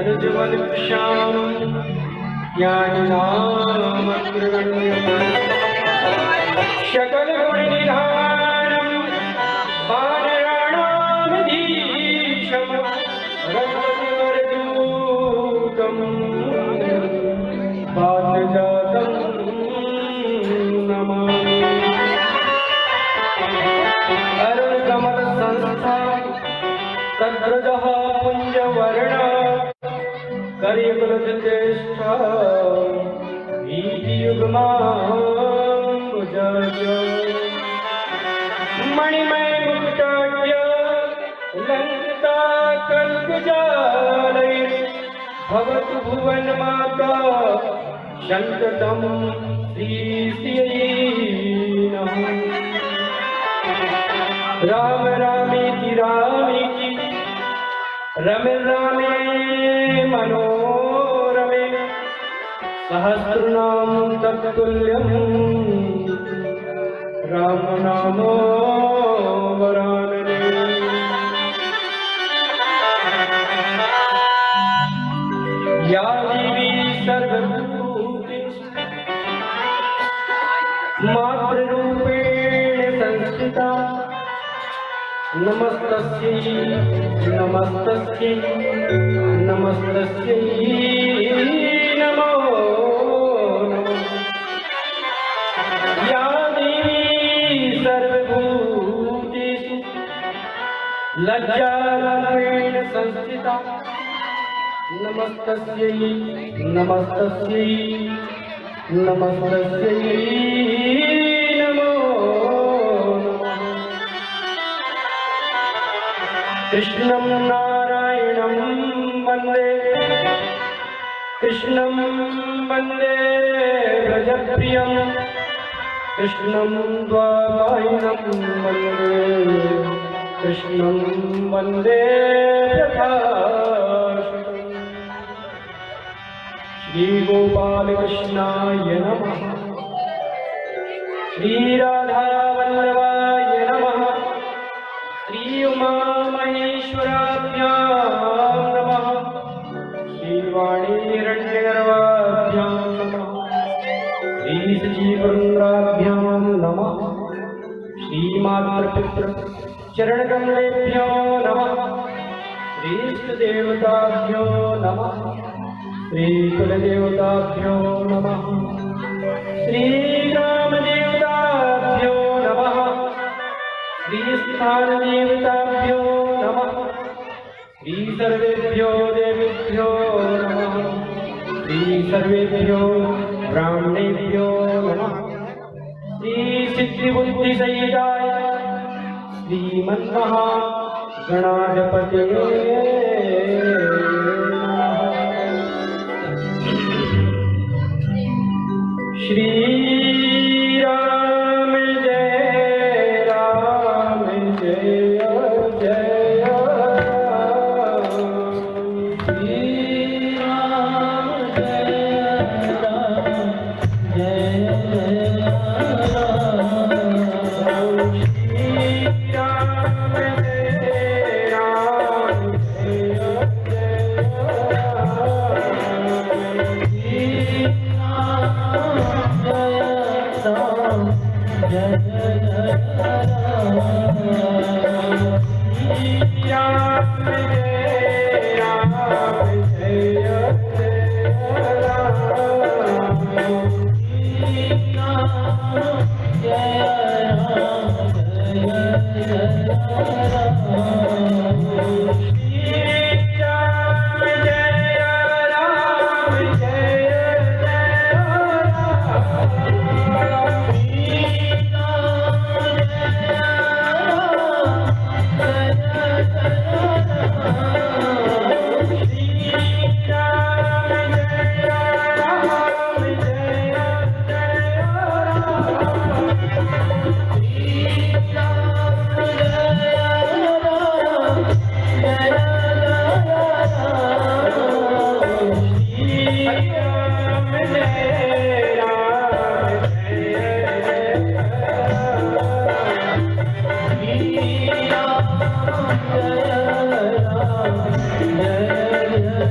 नरजवनकृशां ज्ञानिनामग्रगण्यं सकलगुणनिधानं वानराणामधीशं रघुवरदूतं पात्रजातं नमामि। अरुणकमलसंस्था तद्व्रजः पुञ्जवर्णा करिकुलज्येष्ठा वीतियुग्माम्बुजश्च मणिमयमुकुटाढ्य लङ्काकल्पजालैः भवतु भुवनमाता सन्ततं श्रीश्रियै नमः। राम रामेति रामेति रमे रामे मनोरमे सहस्रनाम तत्तुल्यं राम नाम वरानने। या देवी सर्वभूतेषु मातृरूपेण संस्थिता नमस्तस्यै नमस्तस्यै नमस्तस्यै नमो नमः। या देवी सर्वभूतेषु लज्जारूपेण संस्थिता नमस्तस्यै नमस्तस्यै नमस्तस्यै नमो नमः। कृष्णं नारायणं वन्दे कृष्णं वन्दे व्रजप्रियं कृष्णं द्वापायनं वन्दे कृष्णं वन्दे प्रकाशकम्। श्रीगोपालकृष्णाय नमः। श्रीराधावल्लभाय नमः। श्री उमामहेश्वराभ्यां नमः। श्रीवाणी हिरण्यगर्भाभ्यां नमः। श्रीसजीवरुद्राभ्यां नमः। श्रीमातृपितृ चरणकमलेभ्यो नमः। श्रीष्टदेवताभ्यो नमः। श्रीकुलदेवताभ्यो नमः। श्रीग्रामदेवताभ्यो नमः। श्रीस्थानदेवताभ्यो नमः। श्रीसर्वेभ्यो देवेभ्यो नमः। श्रीसर्वेभ्यो ब्राह्मणेभ्यो नमः। श्रीसिद्धिबुद्धिसहिताय श्रीमन्महागणाधिपतये श्री राम जय राम जय जय राम। श्री राम जय राम जय जय राम। श्री राम जय राम जय जय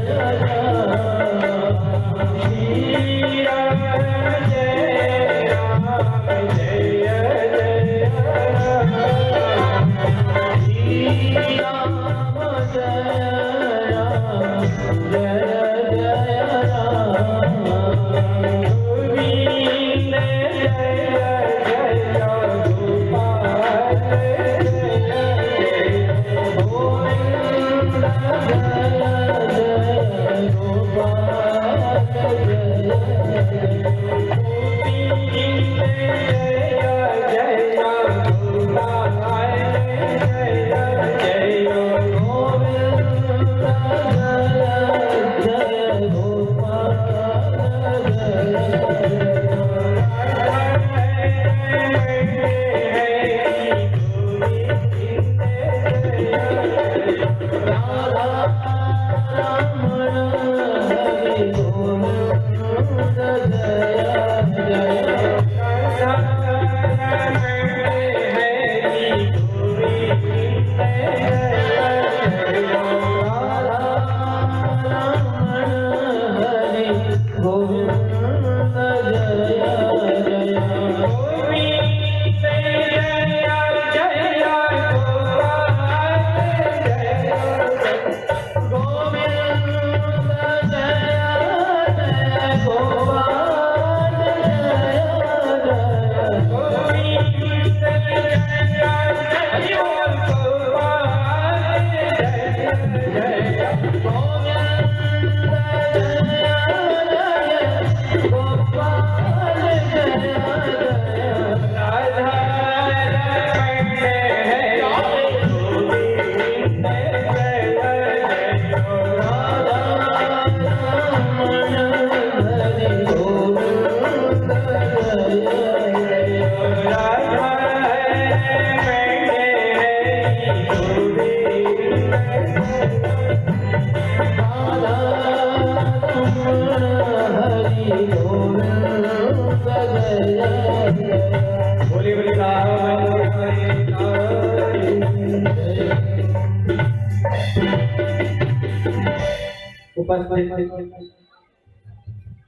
जय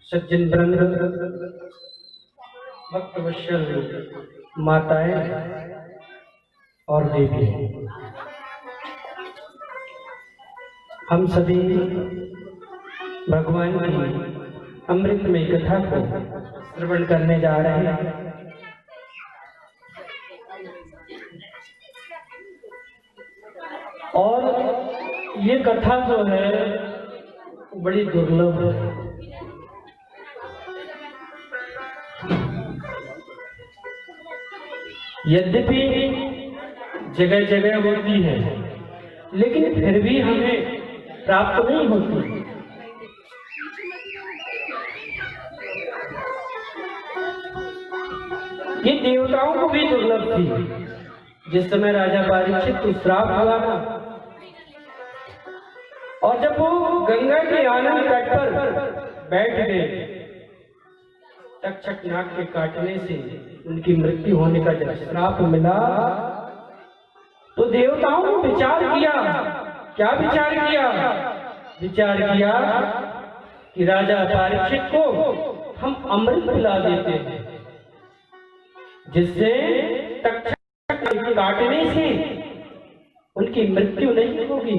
सज्जन वृंद, भक्तवत्सल माताएं और देवी, हम सभी भगवान की अमृतमय कथा को श्रवण करने जा रहे हैं। और ये कथा जो है बड़ी दुर्लभ है। यद्यपि जगह जगह होती है, लेकिन फिर भी हमें प्राप्त नहीं होती। ये देवताओं को भी दुर्लभ थी। जिस समय राजा परीक्षित को श्राप हुआ था और जब वो गंगा के आनंद तट पर बैठ गए, तक्षक नाग के काटने से उनकी मृत्यु होने का जब श्राप मिला, तो देवताओं ने विचार किया। क्या विचार किया? विचार किया कि राजा परीक्षित को हम अमृत पिला देते हैं, जिससे तक्षक के काटने से उनकी मृत्यु नहीं होगी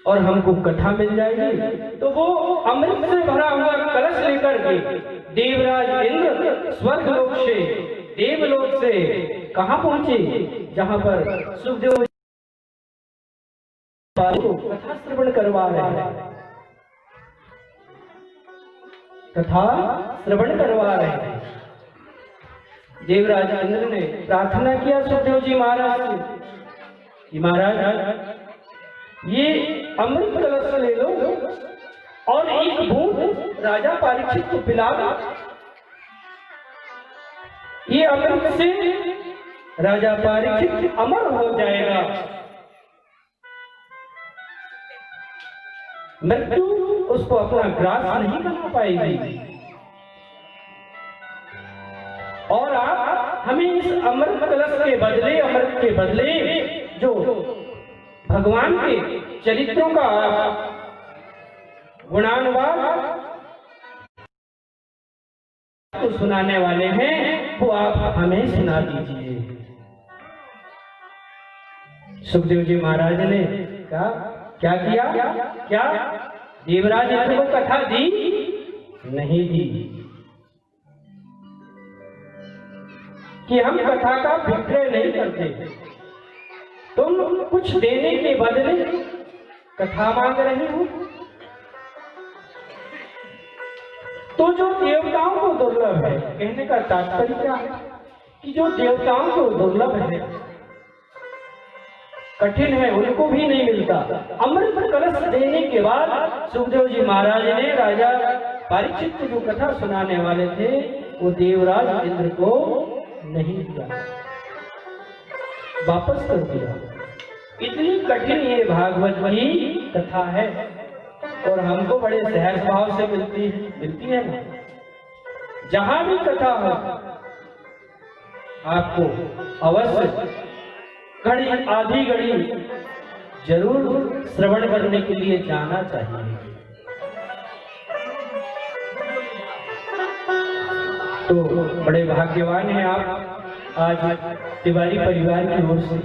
और हमको कथा मिल जाएगी। तो वो अमृत से भरा हुआ कलश लेकर के देवराज इंद्र स्वर्गलोक से, देवलोक से कहाँ पहुंचे? जहां पर सुखदेव को कथा श्रवण करवा रहे हैं, कथा श्रवण करवा रहे हैं। देवराज इंद्र ने प्रार्थना किया सुखदेव जी महाराज से कि महाराज ये अमृत कलश ले लो और एक बूंद राजा परीक्षित को पिला दो। ये अमृत से राजा परीक्षित अमर हो जाएगा, मृत्यु उसको अपना ग्रास नहीं करना पाएगी। और आप हमें इस अमृत कलश के बदले, अमृत के बदले जो भगवान के चरित्रों का गुणानुवाद तो सुनाने वाले हैं, वो आप हमें सुना दीजिए। सुखदेव जी महाराज ने कहा, क्या किया? क्या देवराज इंद्र को कथा दी? नहीं दी। कि हम कथा का विक्रय नहीं करते, तुम कुछ देने के बदले कथा मांग रहे हो। तो जो देवताओं को दुर्लभ है, कहने का तात्पर्य क्या है कि जो देवताओं को दुर्लभ है, कठिन है, उनको भी नहीं मिलता। अमृत कलश देने के बाद सुखदेव जी महाराज ने राजा परीक्षित को जो कथा सुनाने वाले थे, वो देवराज इंद्र को नहीं दिया, वापस कर दिया। इतनी कठिन ये भागवत की कथा है और हमको बड़े सहज भाव से मिलती है ना। जहां भी कथा हो आपको अवश्य घड़ी आधी घड़ी जरूर श्रवण करने के लिए जाना चाहिए। तो बड़े भाग्यवान हैं आप। आज तिवारी परिवार की ओर से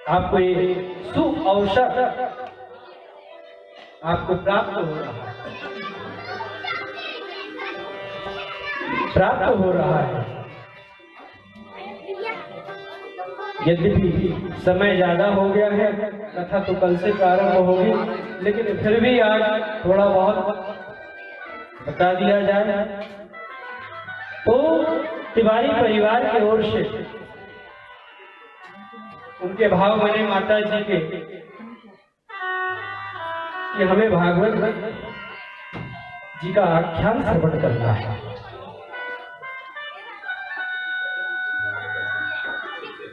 आपको ये शुभ अवसर आपको प्राप्त हो रहा है। यद्यपि समय ज्यादा हो गया है, कथा तो कल से प्रारंभ होगी, लेकिन फिर भी आज थोड़ा बहुत बता दिया जाए। तो तिवारी परिवार की ओर से उनके भाव बने माता जी के कि हमें भागवत जी का आख्यान श्रवण करना है।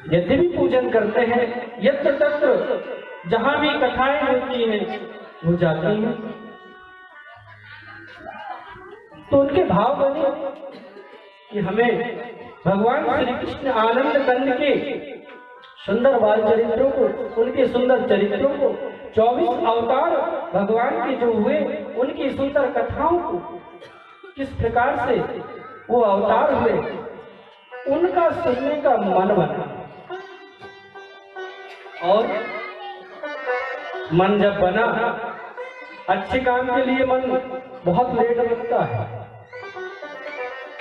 यद्यपि पूजन करते हैं, यत्र तत्र जहां भी कथाएं होती हैं वो जाती हैं, तो उनके भाव बने कि हमें भगवान श्री कृष्ण आनंद कंद के सुंदर बाल चरित्रों को, उनके सुंदर चरित्रों को, 24 अवतार भगवान के जो हुए उनकी सुंदर कथाओं को, किस प्रकार से वो अवतार हुए, उनका सुनने का मन बना। और मन जब बना, अच्छे काम के लिए मन बहुत लेट लगता है,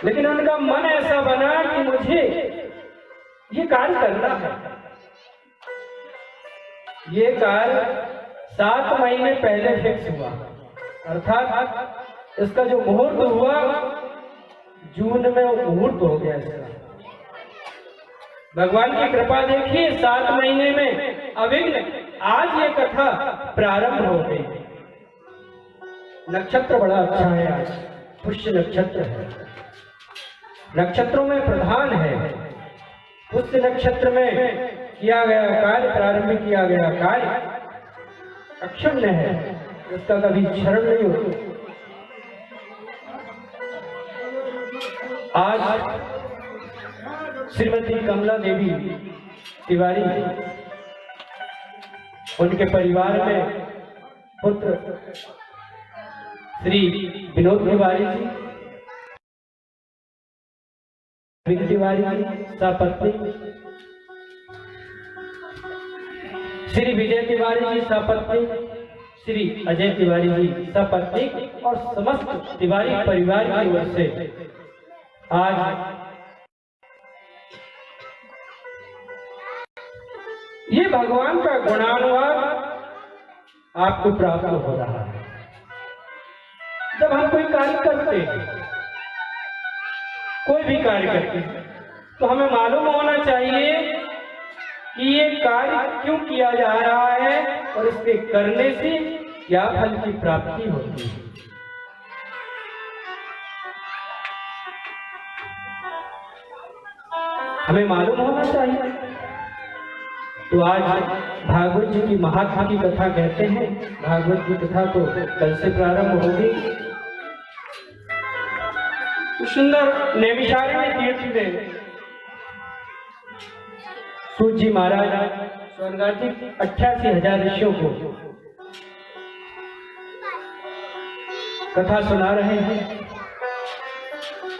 लेकिन उनका मन ऐसा बना कि मुझे ये कार्य करना है। ये कार्य 7 महीने पहले फिक्स हुआ, अर्थात इसका जो मुहूर्त हुआ जून में वो मुहूर्त हो गया इसका। भगवान की कृपा देखिए, 7 महीने में अविघ्न आज ये कथा प्रारंभ हो गई। नक्षत्र बड़ा अच्छा है, आज पुष्य नक्षत्र है, नक्षत्रों में प्रधान है। पुष्य नक्षत्र में किया गया कार्य, प्रारंभ किया गया कार्य अक्षुण्ण है, उसका कभी क्षरण नहीं होता। आज श्रीमती कमला देवी तिवारी, उनके परिवार में पुत्र श्री विनोद तिवारी जी, तिवारी जी सपत्नी, श्री विजय तिवारी जी सपत्नी, श्री अजय तिवारी जी सपत्नी और समस्त तिवारी परिवार की ओर से आज ये भगवान का गुणानुवाद आपको प्राप्त हो रहा है। जब हम कोई कार्य करते हैं, कोई भी कार्य करते हैं, तो हमें मालूम होना चाहिए कि ये कार्य क्यों किया जा रहा है और इसके करने से क्या फल की प्राप्ति होती है। हमें मालूम होना चाहिए। तो आज भागवत जी की महात्मा की कथा कहते हैं। भागवत की कथा तो कल से प्रारंभ होगी। सुंदर नैमिषारण्य तीर्थ में सूत जी महाराज स्वर्गाधिक 88,000 ऋषियों को कथा सुना रहे हैं।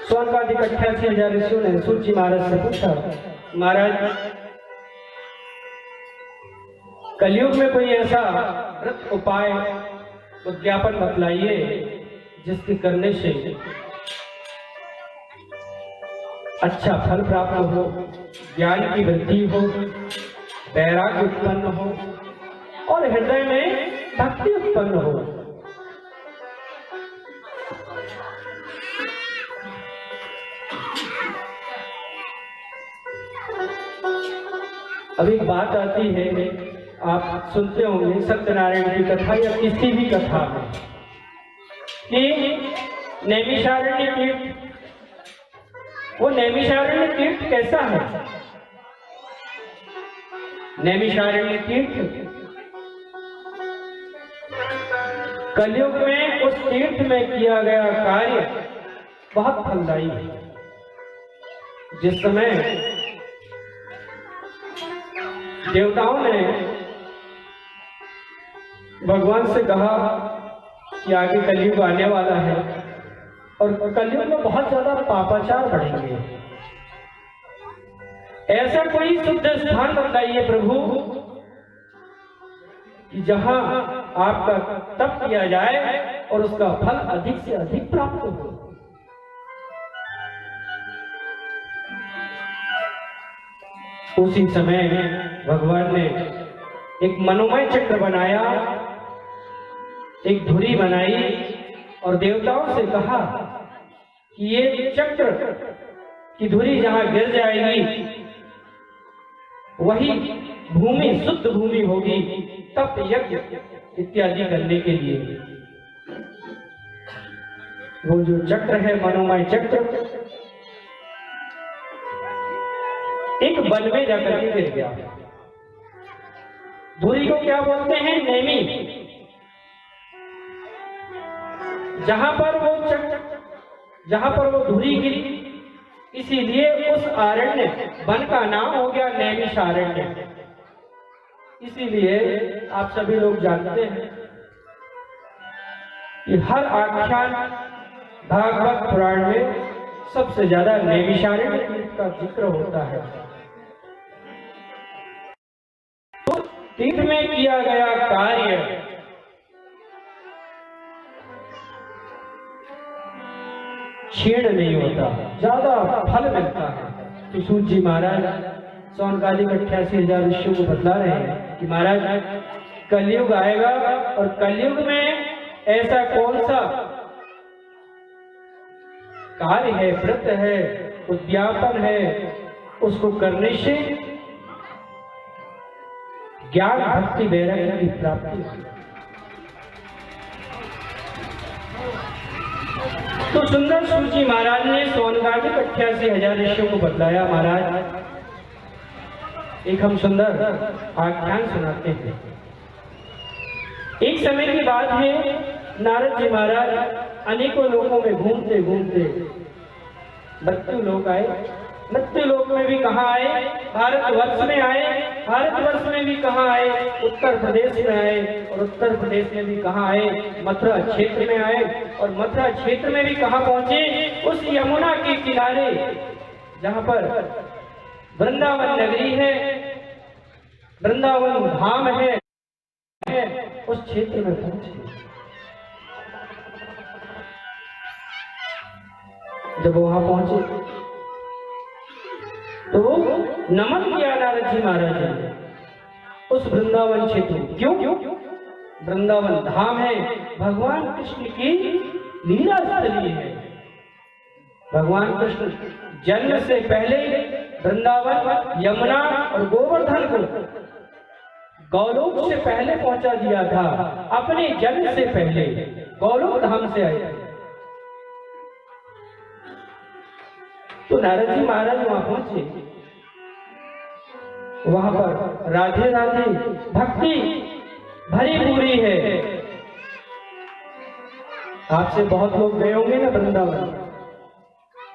स्वर्गाधिक 88,000 ऋषियों ने सूत जी महाराज से पूछा, महाराज कलयुग में कोई ऐसा व्रत उपाय उद्यापन बतलाइए जिसके करने से अच्छा फल प्राप्त हो, ज्ञान की वृद्धि हो, वैराग्य उत्पन्न हो और हृदय में भक्ति उत्पन्न हो। अब एक बात आती है, आप सुनते होंगे सत्यनारायण की कथा या किसी भी कथा में कि नैमिषारण्य तीर्थ, वो नैमिषारण्य तीर्थ कैसा है? नैमिषारण्य तीर्थ कलयुग में उस तीर्थ में किया गया कार्य बहुत फलदायी है। जिस समय देवताओं ने भगवान से कहा कि आगे कलयुग आने वाला है और कलयुग में बहुत ज्यादा पापाचार बढ़ेंगे। ऐसा कोई शुद्ध स्थान बताइए प्रभु कि जहां आपका तप किया जाए और उसका फल अधिक से अधिक प्राप्त हो। उसी समय भगवान ने एक मनोमय चक्र बनाया, एक धुरी बनाई और देवताओं से कहा कि ये चक्र की धुरी जहां गिर जाएगी वही भूमि शुद्ध भूमि होगी तप यज्ञ इत्यादि करने के लिए। वो जो चक्र है मनोमय चक्र एक वन में जाकर के गिर गया। धुरी को क्या बोलते हैं? नेमी। जहां पर वो धुरी गिरी, इसीलिए उस आरण्य वन का नाम हो गया नैमिषारण्य। इसीलिए आप सभी लोग जानते हैं कि हर आख्यान भागवत पुराण में सबसे ज्यादा नैमिषारण्य का जिक्र होता है। तो तीर्थ में किया गया कार्य क्षीण नहीं होता, ज्यादा फल मिलता है। तो सूत जी महाराज सोनकाली 88,000 ऋषियों को बतला रहे हैं कि महाराज कलयुग आएगा और कलयुग में ऐसा कौन सा कार्य है, व्रत है, उद्यापन है, उसको करने से ज्ञान भक्ति वैराग्य की प्राप्ति है। तो सुंदर सूची महाराज ने सोनकाली 88,000 ऋषियों को बतलाया। महाराज एक हम सुंदर आख्यान सुनाते हैं। एक समय की बात है, नारद जी महाराज अनेकों लोगों में घूमते घूमते मृत्यु लोक आए। मृत्यु लोक में भी कहाँ आए? भारतवर्ष में आए। भारतवर्ष में भी कहाँ आए? उत्तर प्रदेश में आए। और उत्तर प्रदेश में भी कहाँ आए? मथुरा क्षेत्र में आए। और मथुरा क्षेत्र में भी कहाँ पहुंचे? उस यमुना के किनारे जहाँ पर वृंदावन नगरी है, वृंदावन धाम है, उस क्षेत्र में पहुंचे। जब वहां पहुंचे तो नमन किया नारद जी महाराज ने उस वृंदावन क्षेत्र। क्यों? वृंदावन धाम है, भगवान कृष्ण की लीला स्थली है। भगवान कृष्ण जन्म से पहले वृंदावन, यमुना और गोवर्धन को गौलोक से पहले पहुंचा दिया था। अपने जन्म से पहले गौलोक धाम से आए थे। तो नारद जी महाराज वहां पहुंचे। वहां पर राधे राधे भक्ति भरी पूरी है। आपसे बहुत लोग गए होंगे ना वृंदावन।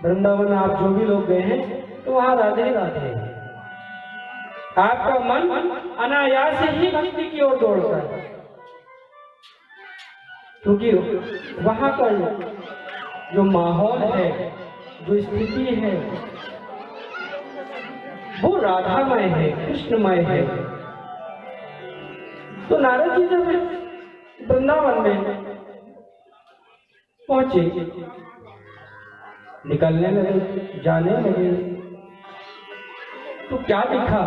वृंदावन आप जो भी लोग गए हैं तो वहां राधे राधे, आपका मन अनायास ही भक्ति की ओर दौड़ता है, क्योंकि वहां का जो माहौल है, जो स्थिति है, वो राधामय है, कृष्णमय है। तो नारद जी जब वृंदावन में पहुंचे, निकलने लगे, जाने लगे, तो क्या देखा?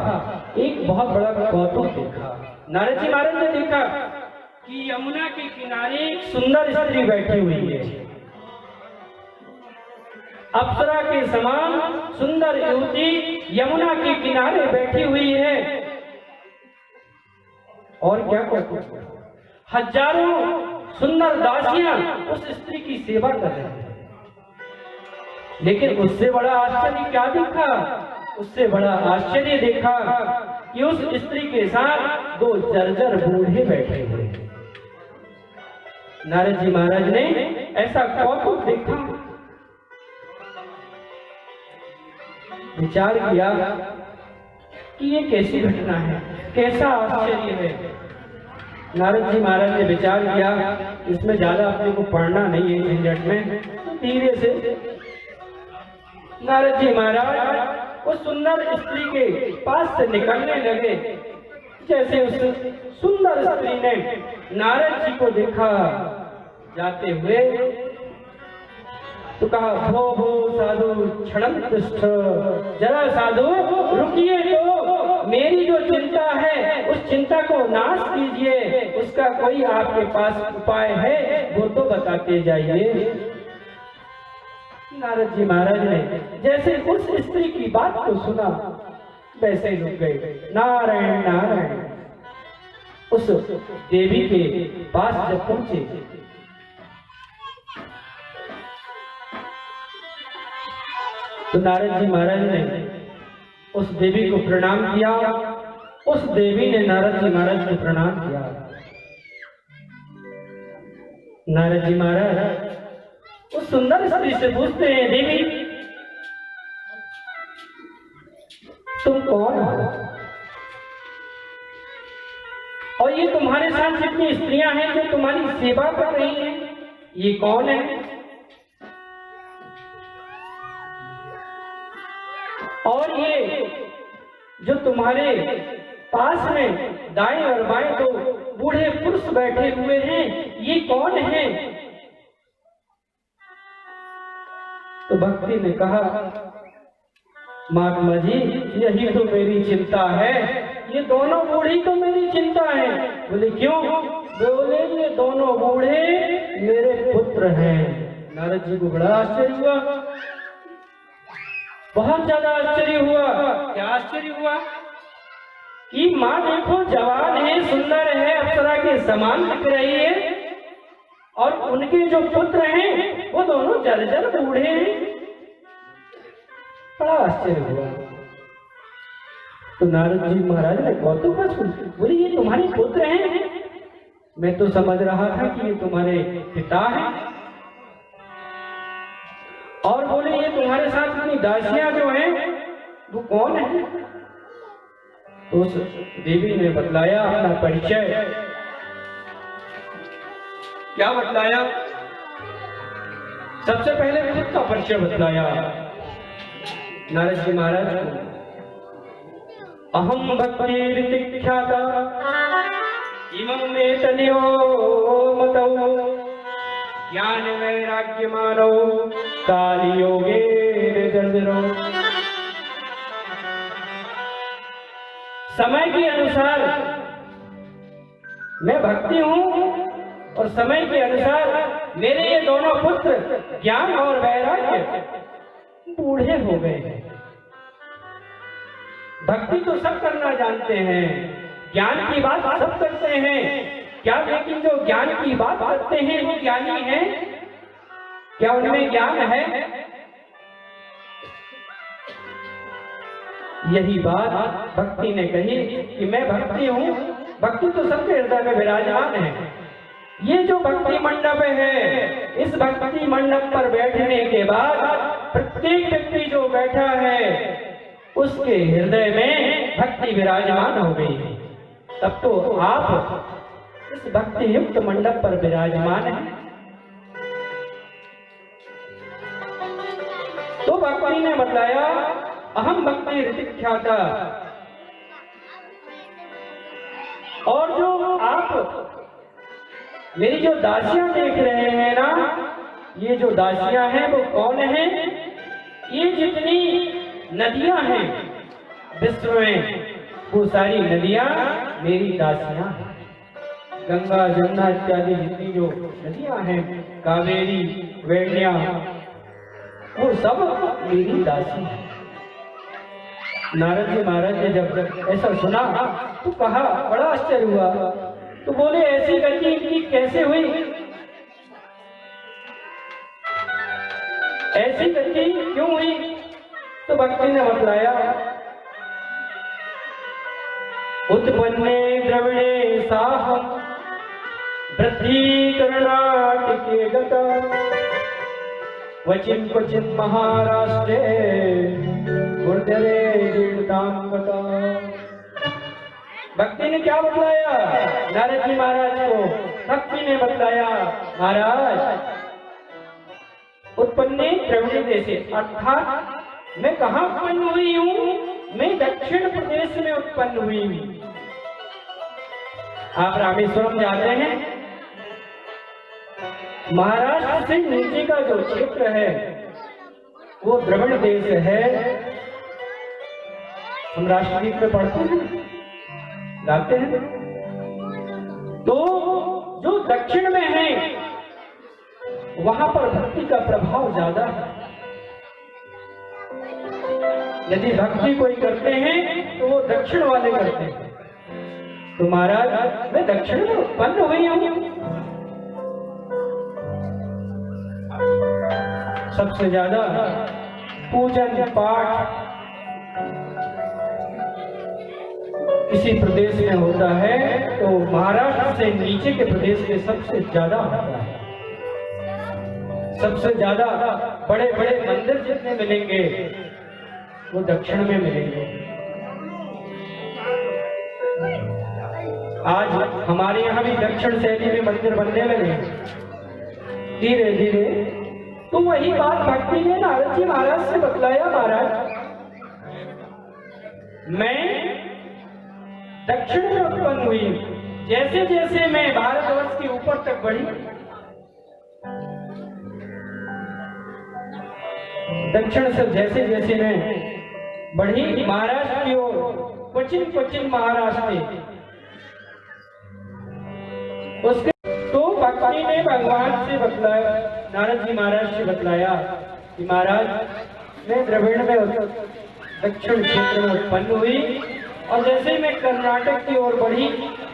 एक बहुत बड़ा कौतुक देखा। नारद जी महाराज ने देखा कि यमुना के किनारे एक सुंदर स्त्री बैठी हुई है। अप्सरा के समान सुंदर युवती यमुना के किनारे बैठी हुई है। और क्या कहते, हजारों सुंदर दासियां उस स्त्री की सेवा कर रही हैं। लेकिन उससे बड़ा आश्चर्य क्या देखा? उससे बड़ा आश्चर्य देखा कि उस स्त्री के साथ दो जर्जर बूढ़े बैठे हुए हैं। नारद जी महाराज ने ऐसा कौतुक देखा, विचार किया कि ये कैसी घटना है, कैसा आश्चर्य है। नारद जी महाराज ने विचार किया, इसमें ज्यादा अपने को पढ़ना नहीं है झंझट में, धीरे से नारद जी महाराज उस सुंदर स्त्री के पास से निकलने लगे। जैसे उस सुंदर स्त्री ने नारद जी को देखा जाते हुए तो कहा, भो भो साधु क्षणम तिष्ठ, जरा साधु रुकिए, तो मेरी जो चिंता है उस चिंता को नाश कीजिए, उसका कोई आपके पास उपाय है वो तो बताते जाइए। नारद जी महाराज ने जैसे उस स्त्री की बात को सुना वैसे रुक गए। नारायण नारायण। उस देवी के पास जब पहुंचे तो नारद जी महाराज ने उस देवी को प्रणाम किया। उस देवी ने नारद जी महाराज को प्रणाम किया। नारद जी महाराज उस सुंदर स्त्री से पूछते हैं, देवी तुम कौन हो और ये तुम्हारे साथ जितनी स्त्रियां हैं जो तुम्हारी सेवा कर रही हैं, ये कौन है? और ये जो तुम्हारे पास में दाएं और बाएं दो बूढ़े पुरुष बैठे हुए हैं, ये कौन है? तो भक्ति ने कहा, महात्मा जी यही तो मेरी चिंता है, ये दोनों बूढ़ी तो मेरी चिंता है। बोले क्यों? बोले ये दोनों बूढ़े मेरे पुत्र हैं। नारद जी को बड़ा आश्चर्य हुआ, बहुत ज्यादा आश्चर्य हुआ। क्या आश्चर्य हुआ कि माँ देखो जवान है, सुंदर है, अप्सरा के समान दिख रही है, और उनके जो पुत्र हैं वो दोनों जर्जर बूढ़े हैं। बड़ा आश्चर्य हुआ। तो नारद जी महाराज ने कौतुक सुन, बोले ये तुम्हारे पुत्र हैं? मैं तो समझ रहा था कि ये तुम्हारे पिता हैं। और बोले ये तुम्हारे साथ इतनी दासियां जो हैं वो कौन है? तो उस देवी ने बतलाया अपना परिचय। क्या बतलाया? सबसे पहले खुद का परिचय बतलाया नारद जी महाराज को। अहम भक्तिर्तिख्याता इमं मे तनयो मतौ ज्ञान वैराग्य मानो काल योगे जर्जरो। समय के अनुसार मैं भक्ति हूं और समय के अनुसार मेरे ये दोनों पुत्र ज्ञान और वैराग्य बूढ़े हो गए हैं। भक्ति तो सब करना जानते हैं, ज्ञान की बात सब करते हैं, क्या लेकिन जो ज्ञान की बात करते हैं वो ज्ञानी हैं? क्या उनमें ज्ञान है? यही बात भक्ति ने कही कि मैं भक्ति हूं, भक्ति तो सबके हृदय में विराजमान है। ये जो भक्ति मंडप है, इस भक्ति मंडप पर बैठने के बाद प्रत्येक व्यक्ति जो बैठा है उसके हृदय में भक्ति विराजमान हो गई है। तब तो आप इस भक्ति युक्त मंडप पर विराजमान हैं। तो भक्ति ने बताया अहम भक्ति ऋतिख्याता। और जो आप मेरी जो दासियां देख रहे हैं ना, ये जो दासियां हैं वो कौन हैं? ये जितनी नदियां हैं विश्व में वो सारी नदियां मेरी दासियां हैं। गंगा जमुना इत्यादि जितनी जो नदियां हैं, कावेरी वेण्या, वो सब मेरी दासी हैं। नारद जी महाराज ने जब ऐसा सुना तो कहा, बड़ा आश्चर्य हुआ। तो बोले ऐसी गति इनकी कैसे हुई? ऐसी गति क्यों हुई? तो भक्ति ने बतलाया, उत्पन्ने द्रविणे साहम वृद्धि कर्णाटके गता क्वचिन क्वचिन महाराष्ट्रे गुर्जरे जीर्णतां गता। भक्ति ने क्या बतलाया नारद जी महाराज को? भक्ति ने बतलाया, महाराज उत्पन्ने द्रविड़ देशे, अर्थात मैं कहाँ उत्पन्न हुई हूँ? मैं दक्षिण प्रदेश में उत्पन्न हुई हूँ। आप रामेश्वरम जाते हैं, महाराष्ट्र से नीचे का जो क्षेत्र है वो द्रविड़ देश है। हम राष्ट्रगीत में पढ़ते हैं, गाते हैं। तो जो दक्षिण में है वहां पर भक्ति का प्रभाव ज्यादा है। यदि भक्ति कोई करते हैं तो वो दक्षिण वाले करते हैं। तो महाराज मैं दक्षिण में उत्पन्न हुई हूं। सबसे ज्यादा पूजन पाठ किसी प्रदेश में होता है तो महाराष्ट्र से नीचे के प्रदेश में सबसे ज्यादा होता है। सबसे ज्यादा बड़े बड़े मंदिर जितने मिलेंगे वो दक्षिण में मिलेंगे। आज हमारे यहाँ भी दक्षिण शैली में मंदिर बनने लगे धीरे धीरे। तो वही बात भक्ति ने नारद जी महाराज से बतलाया, महाराज मैं दक्षिण में उत्पन्न हुई। जैसे जैसे मैं भारतवर्ष के ऊपर तक बढ़ी, दक्षिण से जैसे जैसे मैं बढ़ी महाराष्ट्र की ओर, पश्चिम पश्चिम महाराष्ट्र, उसके तो भक्ति ने भगवान से बतलाया, नारद जी महाराज से बतलाया कि महाराज मैं द्रविड़ में दक्षिण क्षेत्र में उत्पन्न हुई और जैसे मैं कर्नाटक की ओर बढ़ी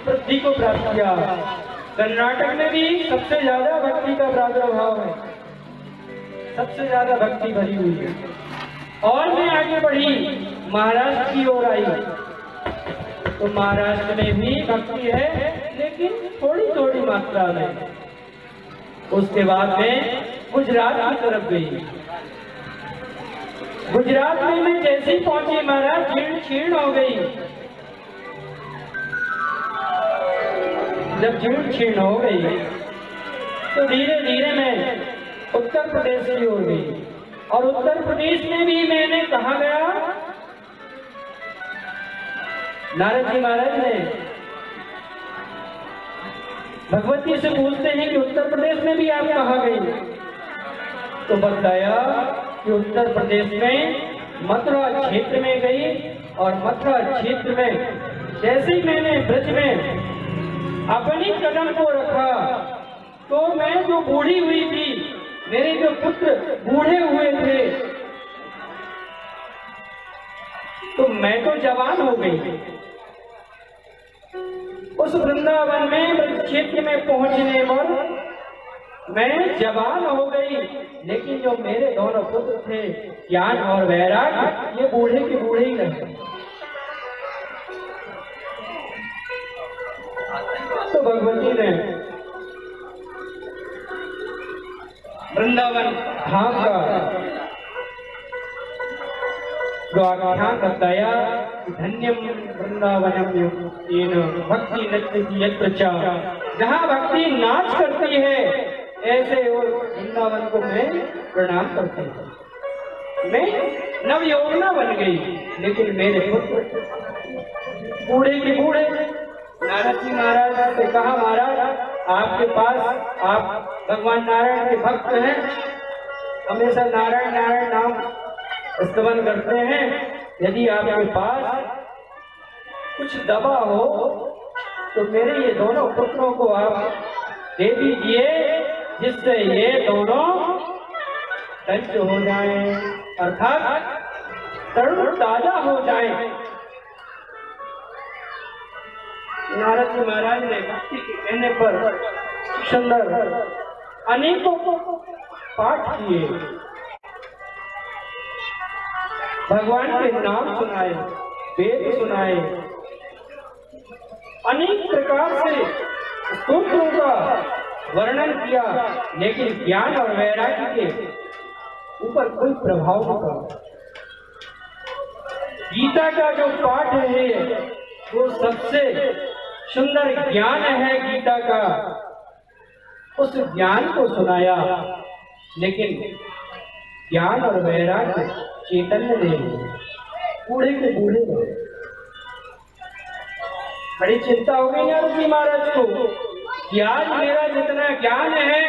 वृद्धि को प्राप्त किया। कर्नाटक में भी सबसे ज्यादा भक्ति का प्रादुर्भाव है, सबसे ज्यादा भक्ति भरी हुई है। और मैं आगे बढ़ी महाराष्ट्र की ओर आई तो महाराष्ट्र में भी भक्ति है लेकिन थोड़ी थोड़ी मात्रा में। उसके बाद में गुजरात की तरफ गई। गुजरात में मैं जैसे ही पहुंची महाराज जीर्ण शीर्ण हो गई। जब जीर्ण शीर्ण हो गई तो धीरे धीरे मैं उत्तर प्रदेश की ओर गई। और उत्तर प्रदेश में भी मैंने कहा गया, नारद जी महाराज ने भगवती से पूछते हैं कि उत्तर प्रदेश में भी आप कहाँ गई? तो बताया कि उत्तर प्रदेश में मथुरा क्षेत्र में गई। और मथुरा क्षेत्र में जैसे ही मैंने ब्रज में अपनी कदम को रखा तो मैं जो बूढ़ी हुई थी, मेरे जो पुत्र बूढ़े हुए थे, तो मैं तो जवान हो गई। उस वृंदावन में ब्रज क्षेत्र में पहुंचने पर मैं जवान हो गई, लेकिन जो मेरे दोनों पुत्र थे ज्ञान और वैराग्य, ये बूढ़े के बूढ़े ही रहे। तो भगवती ने वृंदावन धाम का जो आख्यान बताया, धन्यम वृंदावनम येन भक्ति नृत्य यत्र च, जहाँ भक्ति नाच करती है ऐसे और वृंदावन को मैं प्रणाम करती हूँ। मैं नवयौवना बन गई, लेकिन मेरे पुत्र बूढ़े के बूढ़े। नारद जी महाराज से कहा, महाराज आपके पास, आप भगवान नारायण के भक्त हैं, हमेशा नारायण नारायण नाम स्तवन करते हैं। यदि आपके पास कुछ दवा हो तो मेरे ये दोनों पुत्रों को आप दे दीजिए, जिससे ये दोनों तंच हो जाएं, अर्थात तरुण ताजा हो जाएं। नारद जी महाराज ने भक्ति के कहने पर सुंदर अनेकों पाठ किए, भगवान के नाम सुनाए, वेद सुनाए, अनेक प्रकार से स्तोत्रों का वर्णन किया, लेकिन ज्ञान और वैराग्य के ऊपर कोई प्रभाव नहीं पड़ा। गीता का जो पाठ है वो सबसे सुंदर ज्ञान है गीता का, उस ज्ञान को सुनाया। लेकिन ज्ञान और वैराग्य चैतन्य देव बूढ़े के बूढ़े गए। बड़ी चिंता हो गई नारद जी महाराज को कि आज मेरा जितना ज्ञान है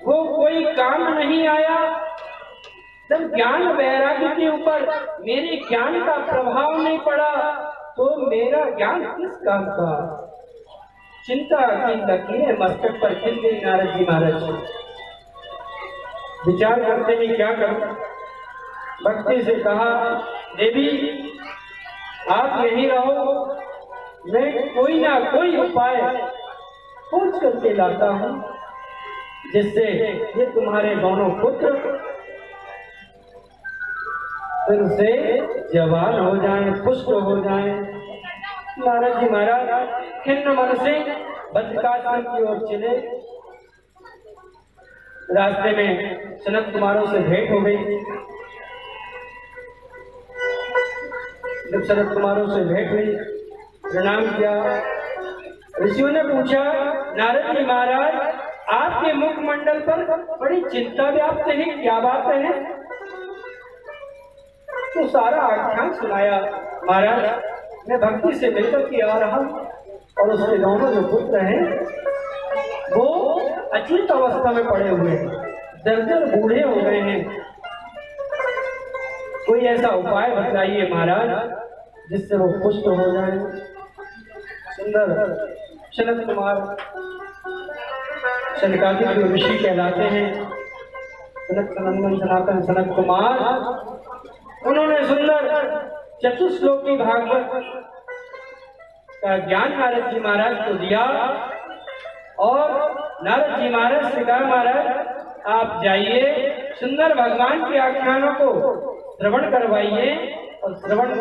वो कोई काम नहीं आया। जब ज्ञान वैराग्य के ऊपर मेरे ज्ञान का प्रभाव नहीं पड़ा तो मेरा ज्ञान किस काम का। चिंता की लकीरें मस्तक पर खिल गई नारद जी महाराज। विचार करते हैं क्या करूं। भक्ति से कहा, देवी आप यहीं रहो, मैं कोई ना कोई उपाय खोज करके लाता हूं जिससे ये तुम्हारे दोनों पुत्र फिर से जवान हो जाएं, पुष्ट हो जाएं। नारद जी महाराज खिन्न मन से बद्रिकाश्रम की ओर चले। रास्ते में सनत कुमारों से भेंट हो गई। जब सनत कुमारों से भेंट हुई, प्रणाम किया। ऋषियों ने पूछा, नारद जी महाराज आपके मुखमंडल पर बड़ी चिंता व्याप्त है, क्या बात है? तो सारा आख्यान सुनाया। महाराज मैं भक्ति से मिलकर के आ रहा हूं और उसके दोनों जो पुत्र हैं वो अचेत अवस्था में पड़े हुए हैं, जर्जर बूढ़े हो गए हैं। कोई ऐसा उपाय बताइए महाराज जिससे वो पुष्ट हो जाए। सुंदर सनत कुमार सनकादिक जो ऋषि कहलाते हैं, सनक सनंदन सनातन सनत कुमार, उन्होंने सुंदर चतुश्लोकी भागवत का ज्ञान नारद जी महाराज को दिया और नारद जी महाराज से कहा, महाराज आप जाइए सुंदर भगवान के आख्यानों को श्रवण करवाइए और श्रवण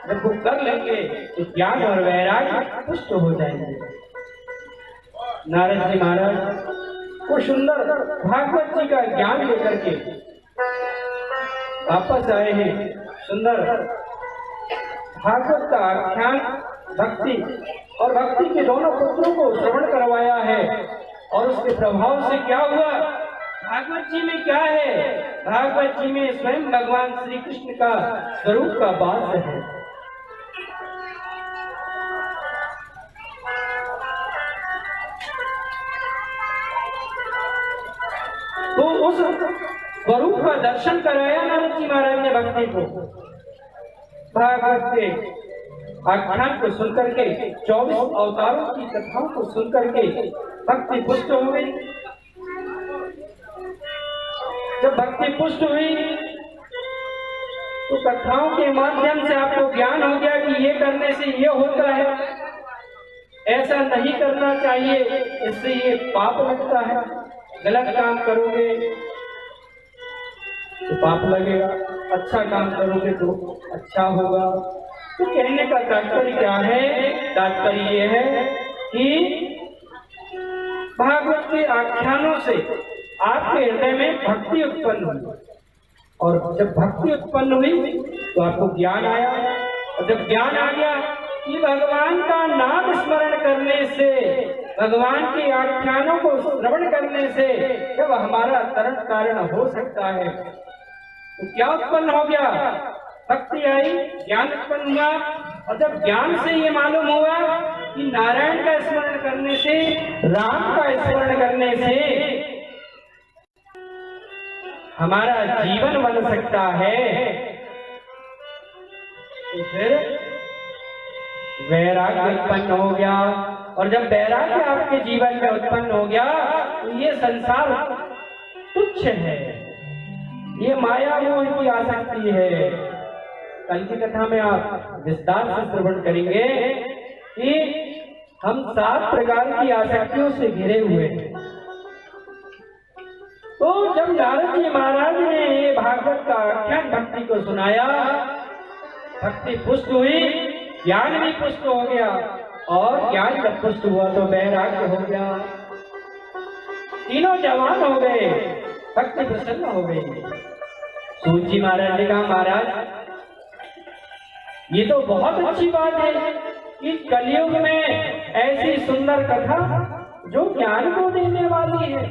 जब वो कर लेंगे तो ज्ञान और वैराग्य पुष्ट हो जाएंगे। नारद जी महाराज वो सुंदर भागवत जी का ज्ञान लेकर के वापस आए हैं। सुंदर भागवत का आख्यान भक्ति और भक्ति के दोनों पुत्रों को श्रवण करवाया है और उसके प्रभाव से क्या हुआ। भागवत जी में क्या है? भागवत जी में स्वयं भगवान श्री कृष्ण का स्वरूप का वास है। तो उस स्वरूप का दर्शन कराया नारद जी महाराज ने भक्ति को। भागवत के आख्यान को सुनकर के 24 अवतारों की कथाओं को सुनकर के भक्ति पुष्ट हो गई। जब भक्ति पुष्ट हुई तो कथाओं के माध्यम से आपको ज्ञान हो गया कि ये करने से ये होता है, ऐसा नहीं करना चाहिए, इससे ये पाप लगता है, गलत काम करोगे तो पाप लगेगा, अच्छा काम करोगे तो अच्छा होगा। तो कहने का तात्पर्य क्या है? तात्पर्य ये है कि भागवत के आख्यानों से आपके हृदय में भक्ति उत्पन्न हुई और जब भक्ति उत्पन्न हुई तो आपको ज्ञान आया और जब ज्ञान आ गया कि भगवान का नाम स्मरण करने से, भगवान के आख्यानों को श्रवण करने से जब हमारा तरण कारण हो सकता है तो क्या उत्पन्न हो गया? भक्ति आई, ज्ञान उत्पन्न हुआ और जब ज्ञान से ये मालूम हुआ कि नारायण का स्मरण करने से, राम का स्मरण करने से हमारा जीवन बन सकता है, तो फिर वैराग्य उत्पन्न हो गया और जब वैराग्य आपके जीवन में उत्पन्न हो गया तो ये संसार तुच्छ है, ये माया मोह की आसक्ति है। कल की कथा में आप विस्तार से श्रवण करेंगे कि हम 7 प्रकार की आसक्तियों से घिरे हुए हैं। तो जब नारद जी महाराज ने ये भागवत का आख्यान भक्ति को सुनाया, भक्ति पुष्ट हुई, ज्ञान भी पुष्ट हो गया और ज्ञान जब पुष्ट हुआ तो वैराग्य हो गया, तीनों जवान हो गए, भक्ति प्रसन्न हो गई। सूत जी महाराज ने कहा, महाराज ये तो बहुत अच्छी बात है कि कलयुग में ऐसी सुंदर कथा जो ज्ञान को देने वाली है,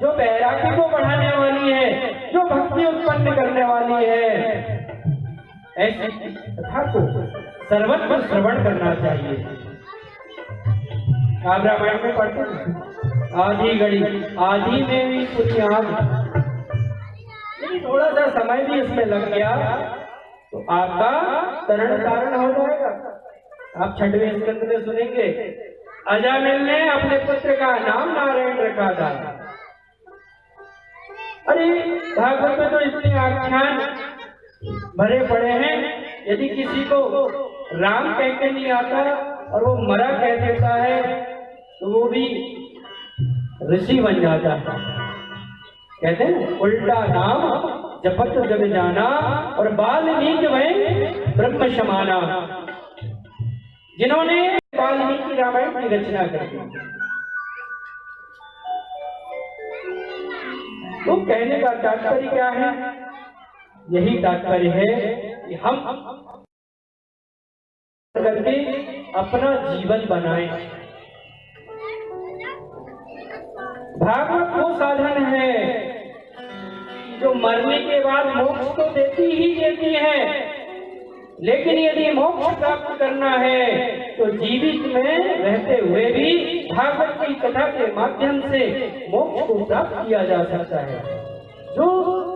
जो वैराग्य को बढ़ाने वाली है, जो भक्ति उत्पन्न करने वाली है, ऐसी कथा को सर्वत्र श्रवण करना चाहिए। आप रामायण में पढ़ते हैं, आधी घड़ी आधी में भी पुण्याद, थोड़ा सा समय भी इसमें लग गया तो आपका तरण तारण हो जाएगा। आप 6वें स्कंद में सुनेंगे, अजामिल ने अपने पुत्र का नाम नारायण रखा था। अरे भागवत में तो इतने आख्यान भरे पड़े हैं, यदि किसी को राम कहते नहीं आता और वो मरा कह देता है तो वो भी ऋषि बन जाता है। कहते हैं उल्टा नाम जपत जग जाना और वाल्मीकि वै ब्रह्म समाना। जिन्होंने वाल्मीकि रामायण की रचना कर दी, तो कहने का तात्पर्य क्या है? यही तात्पर्य है कि हम करके अपना जीवन बनाएं। भागवत वो साधन है जो मरने के बाद मोक्ष तो देती ही देती है, लेकिन यदि मोक्ष प्राप्त करना है तो जीवित में रहते हुए भी भागवत की कथा के माध्यम से मोक्ष को प्राप्त किया जा सकता है। जो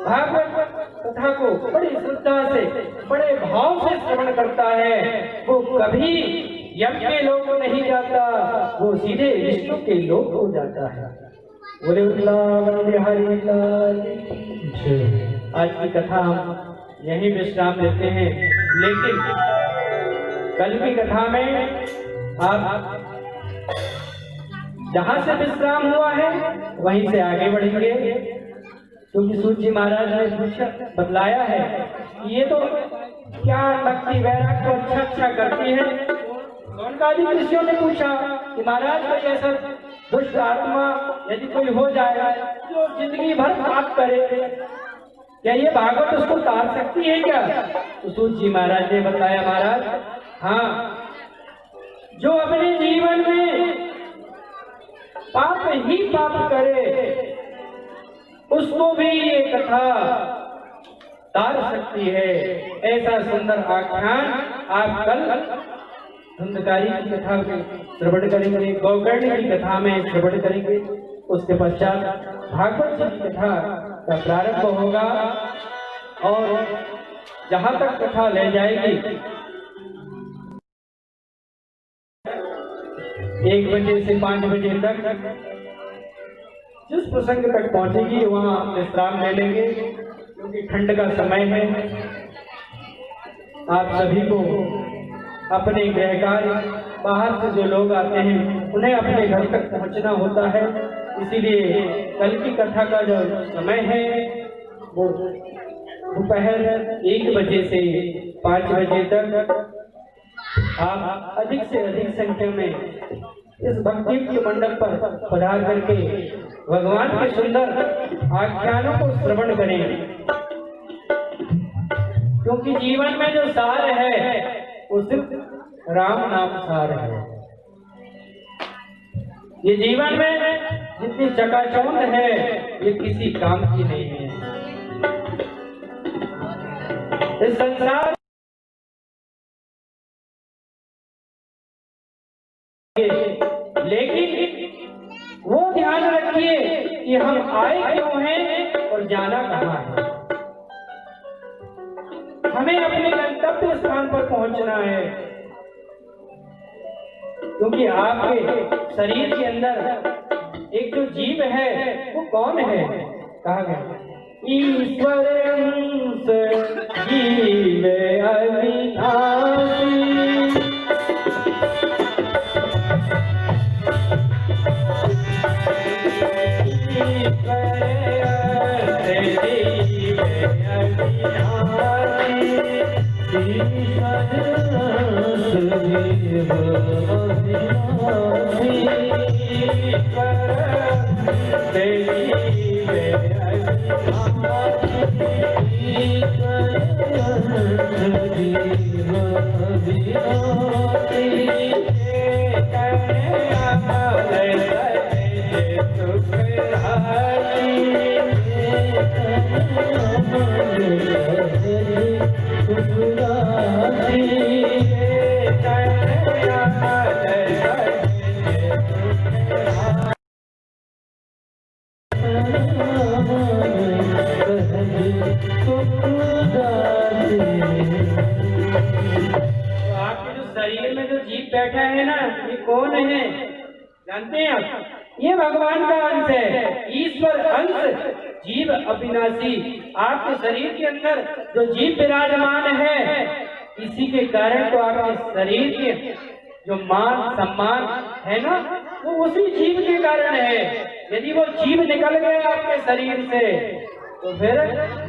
भागवत कथा को बड़ी श्रद्धा से, बड़े भाव से श्रवण करता है, वो कभी यम के लोक को नहीं जाता, वो सीधे विष्णु के लोक को जाता है। बोले हरि लाल। आज की कथा हम यही विश्राम देते हैं, लेकिन कल की कथा में आप जहां से विश्राम हुआ है वहीं से आगे बढ़ेंगे, क्योंकि सूत जी महाराज ने पूछा, बतलाया है कि ये तो क्या भक्ति वैराग्य को अच्छा करती है। गौनकादि ऋषियों ने पूछा कि महाराज कोई ऐसा दुष्ट आत्मा यदि कोई हो जाए जो जिंदगी भर पाप करे, क्या ये भागवत उसको तार सकती है क्या? तो सूत जी महाराज ने बताया, महाराज हाँ, जो अपने जीवन में पाप ही पाप करे उसको भी ये कथा तार सकती है। ऐसा सुंदर आख्यान आप कल धुंधकारी की कथा में श्रवण करेंगे, गौकर्णी की कथा में श्रवण करेंगे। उसके पश्चात भागवत जी की कथा का प्रारंभ होगा और जहां तक कथा ले जाएगी 1 बजे से 5 बजे तक, जिस प्रसंग तक पहुंचेगी वहां विश्राम ले लेंगे, क्योंकि ठंड का समय है। आप सभी को अपने गृह कार्य, बाहर से जो लोग आते हैं उन्हें अपने घर तक पहुंचना होता है, इसीलिए कल की कथा का जो समय है वो दोपहर 1 बजे से 5 बजे तक। आप अधिक से अधिक संख्या में इस भक्ति के मंडप पर पधार करके भगवान के सुंदर आख्यानों को श्रवण करें, क्योंकि जीवन में जो सार है वो सिर्फ राम नाम सार है। ये जीवन में जितनी चकाचौंध है ये किसी काम की नहीं है। इस संसार लेकिन वो ध्यान रखिए कि हम आए क्यों हैं और जाना कहाँ है। हमें अपने गंतव्य स्थान पर पहुंचना है, क्योंकि आपके शरीर के अंदर एक जो जीव है वो कौन है? कहा गया ईश्वर अंश जीव अविनाशी, सुख जानते हैं आप, ये भगवान का अंश है, ईश्वर अंश, जीव अविनाशी। आपके शरीर के अंदर जो जीव विराजमान है, इसी के कारण तो आपके शरीर के जो मान सम्मान है ना, वो उसी जीव के कारण है। यदि वो जीव निकल गए आपके शरीर से, तो फिर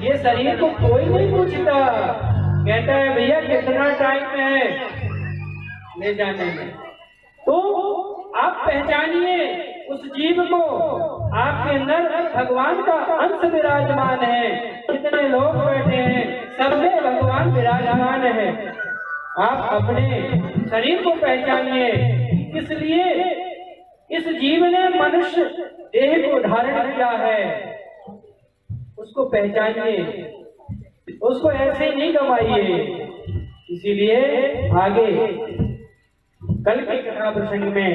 ये शरीर को कोई नहीं पूछता, कहता है भैया कितना टाइम है ले जाने में। तो आप पहचानिए उस जीव को, आपके अंदर भगवान का अंश विराजमान है। कितने लोग बैठे हैं, सब में भगवान विराजमान है। आप अपने शरीर को पहचानिए, इसलिए इस जीव ने मनुष्य देह को धारण किया है, उसको पहचानिए, उसको ऐसे ही नहीं गवाइए। इसीलिए आगे कल के कथा प्रसंग में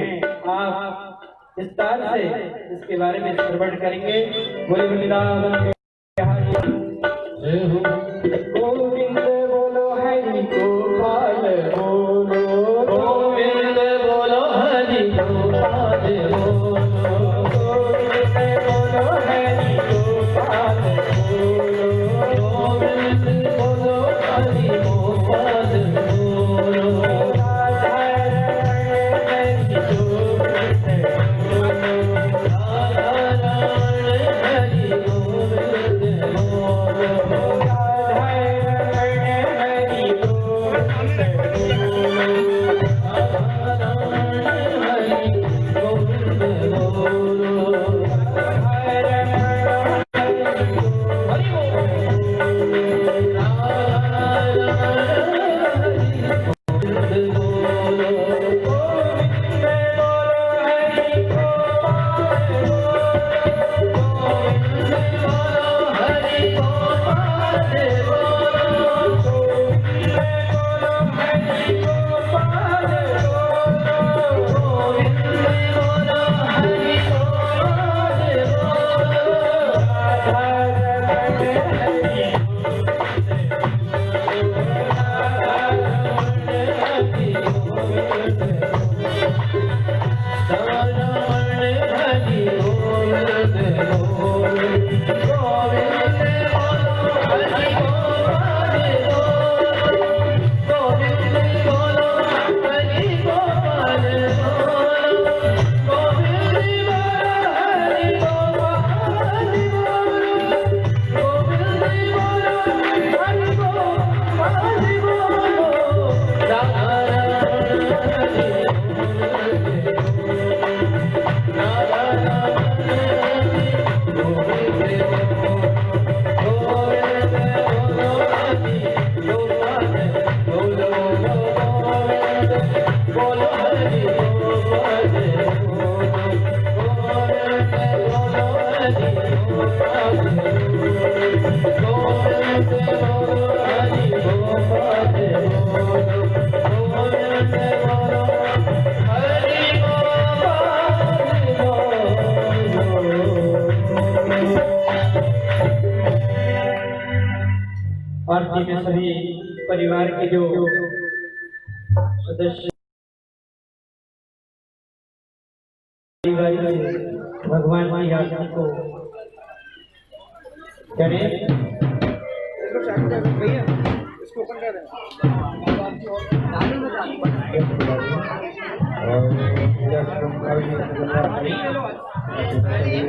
आप विस्तार से इसके बारे में श्रवण करेंगे। बोले वृंदावन जय हो, गोविंद बोलो हरि गोपाल बोलो, गोविंद बोलो हरि गोपाल बोलो, गोविंद बोलो हरि गोपाल बोलो, गोविंद बोलो हरि गोपाल बोलो, आरती में सभी परिवार के जो सदस्य भगवान की आरती को करें। इसको ओपन कर बिहारी तेरी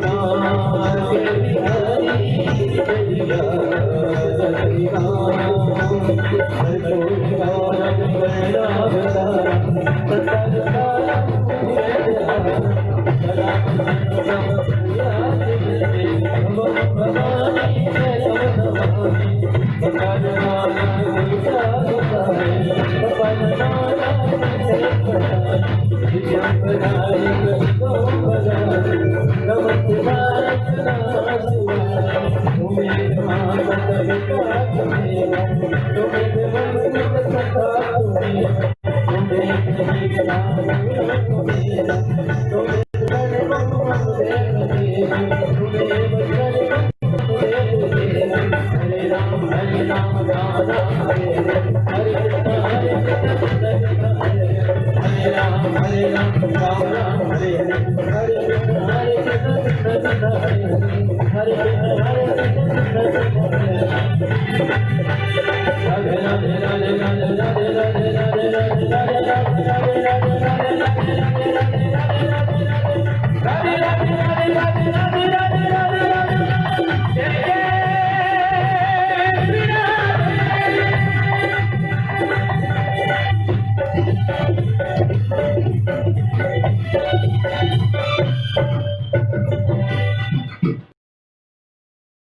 Hare Thank you.